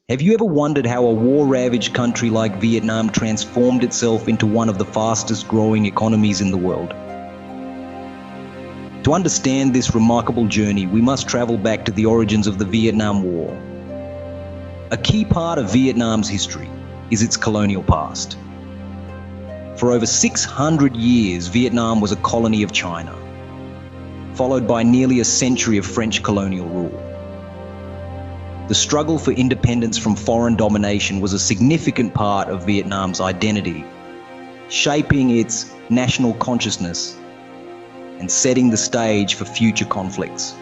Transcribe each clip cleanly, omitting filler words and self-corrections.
Have you ever wondered how a war-ravaged country like Vietnam transformed itself into one of the fastest growing economies in the world? To understand this remarkable journey, we must travel back to the origins of the Vietnam War. A key part of Vietnam's history is its colonial past. For over 600 years, Vietnam was a colony of China, followed by nearly a century of French colonial rule. The struggle for independence from foreign domination was a significant part of Vietnam's identity, shaping its national consciousness and setting the stage for future conflicts.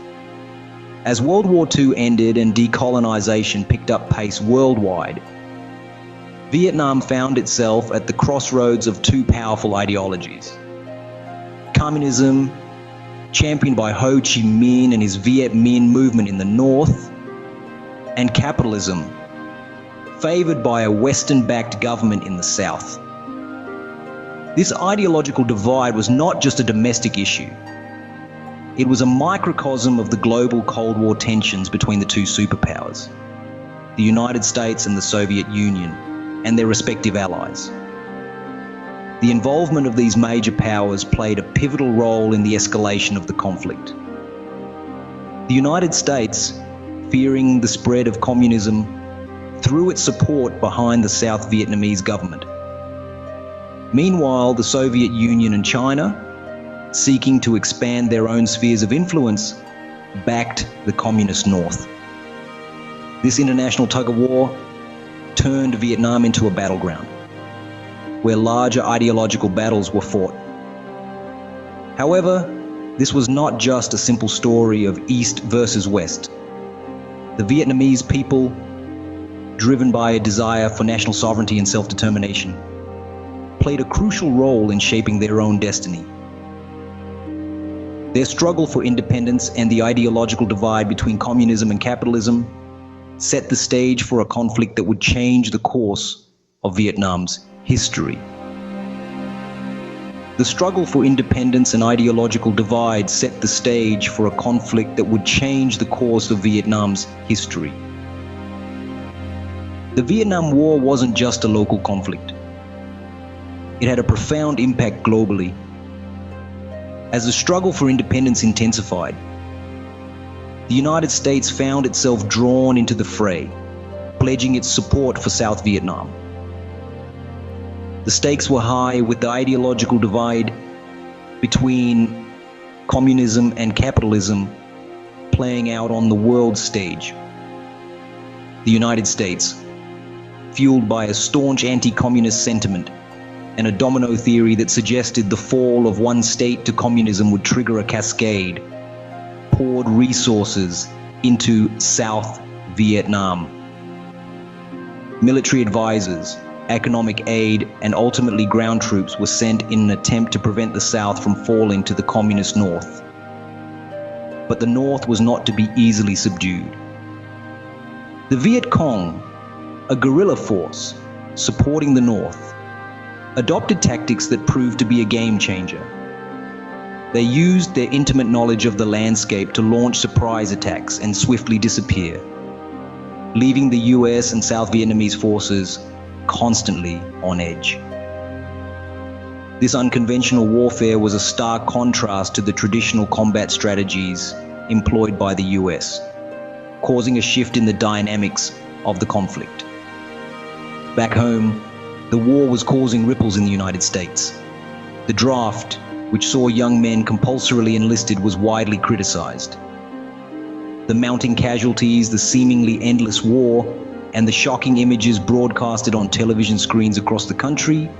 As World War II ended and decolonization picked up pace worldwide, Vietnam found itself at the crossroads of two powerful ideologies. Communism, championed by Ho Chi Minh and his Viet Minh movement in the north, and capitalism, favored by a Western-backed government in the South. This ideological divide was not just a domestic issue. It was a microcosm of the global Cold War tensions between the two superpowers, the United States and the Soviet Union, and their respective allies. The involvement of these major powers played a pivotal role in the escalation of the conflict. The United States, fearing the spread of communism, threw its support behind the South Vietnamese government. Meanwhile, the Soviet Union and China, seeking to expand their own spheres of influence, backed the communist North. This international tug-of-war turned Vietnam into a battleground, where larger ideological battles were fought. However, this was not just a simple story of East versus West. The Vietnamese people, driven by a desire for national sovereignty and self-determination, played a crucial role in shaping their own destiny. Their struggle for independence and the ideological divide between communism and capitalism set the stage for a conflict that would change the course of Vietnam's history. The struggle for independence and ideological divide set the stage for a conflict that would change the course of Vietnam's history. The Vietnam War wasn't just a local conflict. It had a profound impact globally. As the struggle for independence intensified, the United States found itself drawn into the fray, pledging its support for South Vietnam. The stakes were high, with the ideological divide between communism and capitalism playing out on the world stage. The United States, fueled by a staunch anti-communist sentiment and a domino theory that suggested the fall of one state to communism would trigger a cascade, poured resources into South Vietnam. Military advisors, economic aid, and ultimately ground troops were sent in an attempt to prevent the South from falling to the communist North. But the North was not to be easily subdued. The Viet Cong, a guerrilla force supporting the North, adopted tactics that proved to be a game changer. They used their intimate knowledge of the landscape to launch surprise attacks and swiftly disappear, leaving the US and South Vietnamese forces constantly on edge. This unconventional warfare was a stark contrast to the traditional combat strategies employed by the US, causing a shift in the dynamics of the conflict. Back home, the war was causing ripples in the United States. The draft, which saw young men compulsorily enlisted, was widely criticized. The mounting casualties, the seemingly endless war, and the shocking images broadcasted on television screens across the country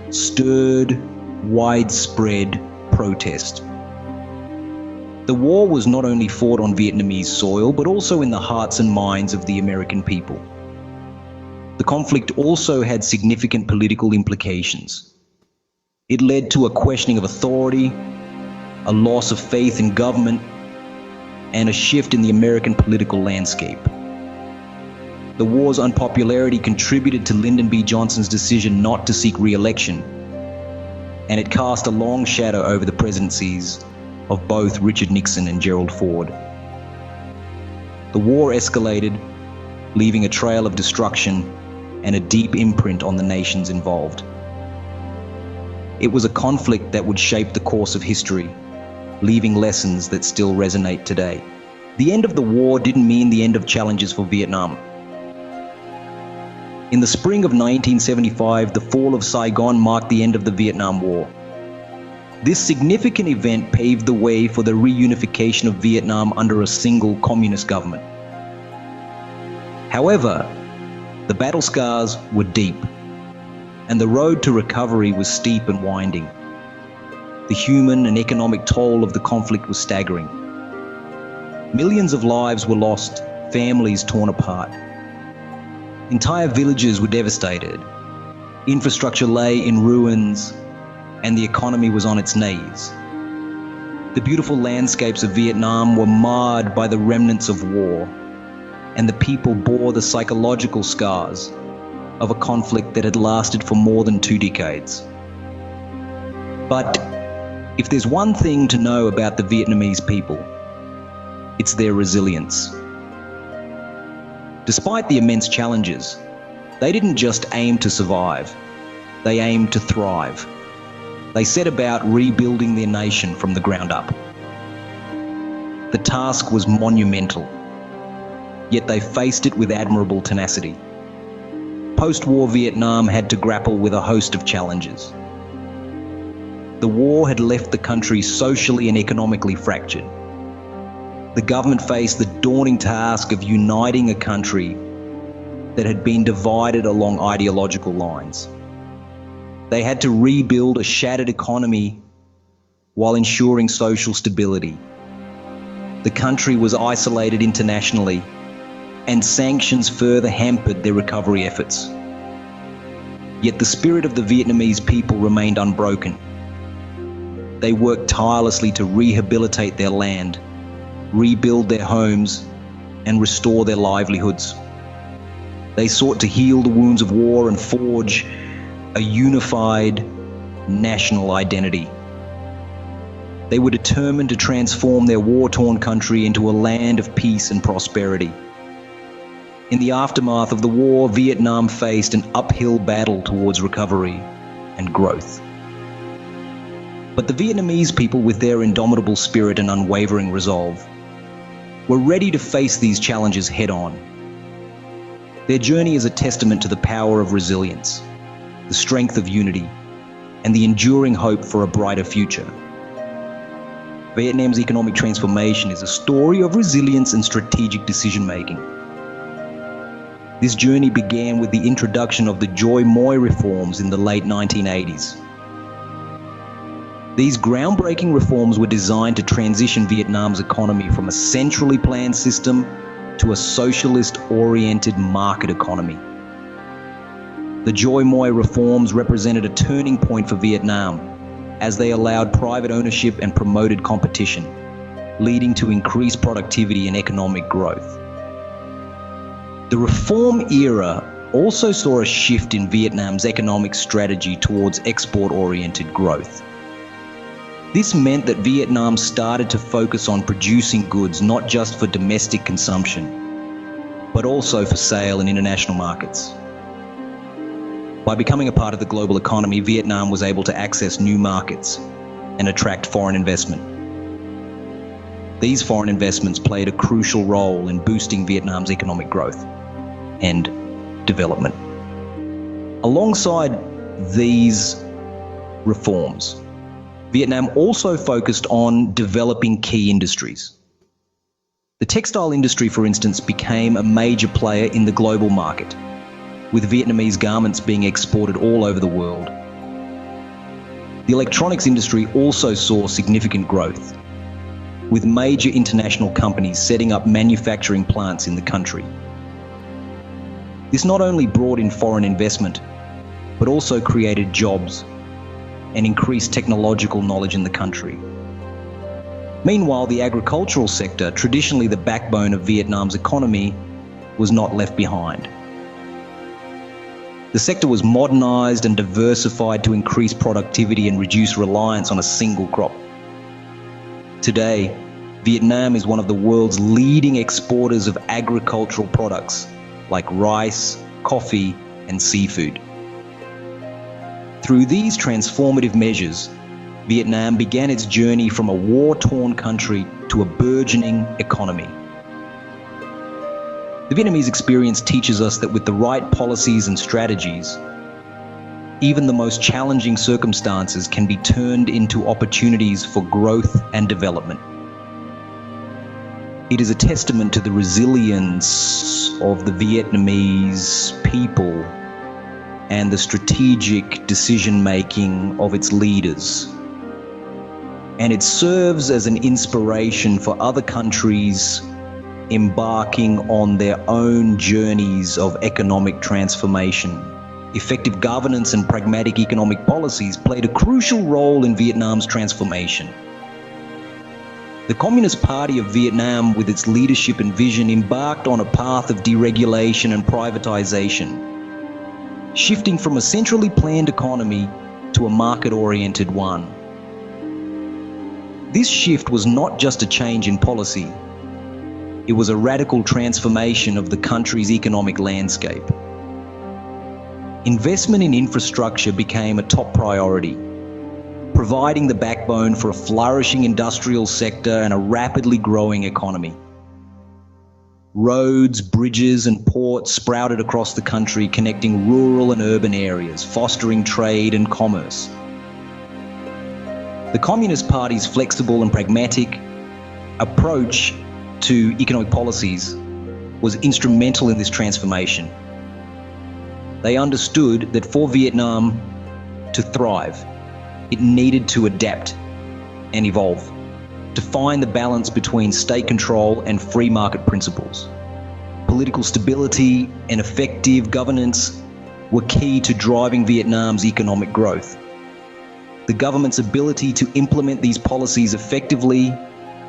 stirred widespread protest. The war was not only fought on Vietnamese soil, but also in the hearts and minds of the American people. The conflict also had significant political implications. It led to a questioning of authority, a loss of faith in government, and a shift in the American political landscape. The war's unpopularity contributed to Lyndon B. Johnson's decision not to seek re-election, and it cast a long shadow over the presidencies of both Richard Nixon and Gerald Ford. The war escalated, leaving a trail of destruction and a deep imprint on the nations involved. It was a conflict that would shape the course of history, leaving lessons that still resonate today. The end of the war didn't mean the end of challenges for Vietnam. In the spring of 1975, the fall of Saigon marked the end of the Vietnam War. This significant event paved the way for the reunification of Vietnam under a single communist government. However, the battle scars were deep, and the road to recovery was steep and winding. The human and economic toll of the conflict was staggering. Millions of lives were lost, families torn apart. Entire villages were devastated. Infrastructure lay in ruins, and the economy was on its knees. The beautiful landscapes of Vietnam were marred by the remnants of war, and the people bore the psychological scars of a conflict that had lasted for more than 2 decades. But if there's one thing to know about the Vietnamese people, it's their resilience. Despite the immense challenges, they didn't just aim to survive, they aimed to thrive. They set about rebuilding their nation from the ground up. The task was monumental, yet they faced it with admirable tenacity. Post-war Vietnam had to grapple with a host of challenges. The war had left the country socially and economically fractured. The government faced the daunting task of uniting a country that had been divided along ideological lines. They had to rebuild a shattered economy while ensuring social stability. The country was isolated internationally, and sanctions further hampered their recovery efforts. Yet the spirit of the Vietnamese people remained unbroken. They worked tirelessly to rehabilitate their land, rebuild their homes, and restore their livelihoods. They sought to heal the wounds of war and forge a unified national identity. They were determined to transform their war-torn country into a land of peace and prosperity. In the aftermath of the war, Vietnam faced an uphill battle towards recovery and growth. But the Vietnamese people, with their indomitable spirit and unwavering resolve, were ready to face these challenges head-on. Their journey is a testament to the power of resilience, the strength of unity, and the enduring hope for a brighter future. Vietnam's economic transformation is a story of resilience and strategic decision-making. This journey began with the introduction of the Joy Moi reforms in the late 1980s. These groundbreaking reforms were designed to transition Vietnam's economy from a centrally planned system to a socialist-oriented market economy. The Joy Moi reforms represented a turning point for Vietnam, as they allowed private ownership and promoted competition, leading to increased productivity and economic growth. The reform era also saw a shift in Vietnam's economic strategy towards export-oriented growth. This meant that Vietnam started to focus on producing goods not just for domestic consumption, but also for sale in international markets. By becoming a part of the global economy, Vietnam was able to access new markets and attract foreign investment. These foreign investments played a crucial role in boosting Vietnam's economic growth and development. Alongside these reforms, Vietnam also focused on developing key industries. The textile industry, for instance, became a major player in the global market, with Vietnamese garments being exported all over the world. The electronics industry also saw significant growth, with major international companies setting up manufacturing plants in the country. This not only brought in foreign investment, but also created jobs and increased technological knowledge in the country. Meanwhile, the agricultural sector, traditionally the backbone of Vietnam's economy, was not left behind. The sector was modernized and diversified to increase productivity and reduce reliance on a single crop. Today, Vietnam is one of the world's leading exporters of agricultural products, like rice, coffee, and seafood. Through these transformative measures, Vietnam began its journey from a war-torn country to a burgeoning economy. The Vietnamese experience teaches us that with the right policies and strategies, even the most challenging circumstances can be turned into opportunities for growth and development. It is a testament to the resilience of the Vietnamese people and the strategic decision-making of its leaders. And it serves as an inspiration for other countries embarking on their own journeys of economic transformation. Effective governance and pragmatic economic policies played a crucial role in Vietnam's transformation. The Communist Party of Vietnam, with its leadership and vision, embarked on a path of deregulation and privatization, shifting from a centrally planned economy to a market-oriented one. This shift was not just a change in policy, it was a radical transformation of the country's economic landscape. Investment in infrastructure became a top priority, providing the backbone for a flourishing industrial sector and a rapidly growing economy. Roads, bridges, and ports sprouted across the country, connecting rural and urban areas, fostering trade and commerce. The Communist Party's flexible and pragmatic approach to economic policies was instrumental in this transformation. They understood that for Vietnam to thrive, it needed to adapt and evolve, to find the balance between state control and free market principles. Political stability and effective governance were key to driving Vietnam's economic growth. The government's ability to implement these policies effectively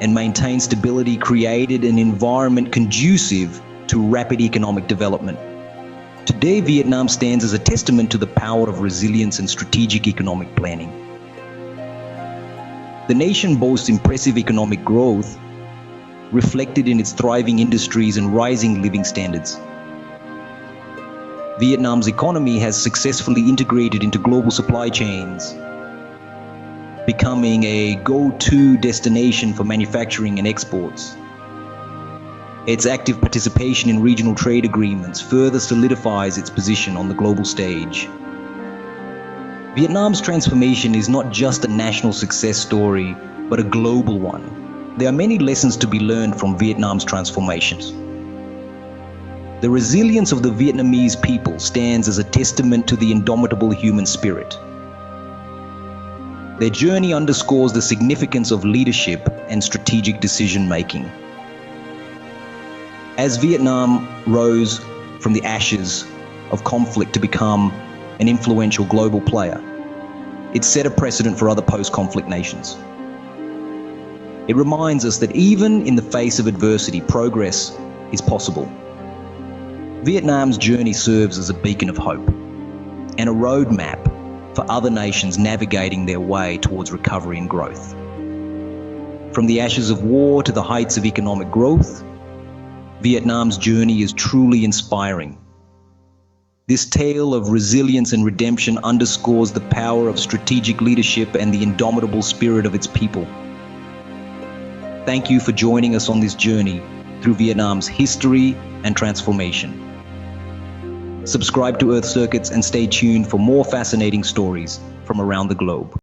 and maintain stability created an environment conducive to rapid economic development. Today, Vietnam stands as a testament to the power of resilience and strategic economic planning. The nation boasts impressive economic growth, reflected in its thriving industries and rising living standards. Vietnam's economy has successfully integrated into global supply chains, becoming a go-to destination for manufacturing and exports. Its active participation in regional trade agreements further solidifies its position on the global stage. Vietnam's transformation is not just a national success story, but a global one. There are many lessons to be learned from Vietnam's transformations. The resilience of the Vietnamese people stands as a testament to the indomitable human spirit. Their journey underscores the significance of leadership and strategic decision-making. As Vietnam rose from the ashes of conflict to become an influential global player, it set a precedent for other post-conflict nations. It reminds us that even in the face of adversity, progress is possible. Vietnam's journey serves as a beacon of hope and a roadmap for other nations navigating their way towards recovery and growth. From the ashes of war to the heights of economic growth, Vietnam's journey is truly inspiring. This tale of resilience and redemption underscores the power of strategic leadership and the indomitable spirit of its people. Thank you for joining us on this journey through Vietnam's history and transformation. Subscribe to Earth Circuits and stay tuned for more fascinating stories from around the globe.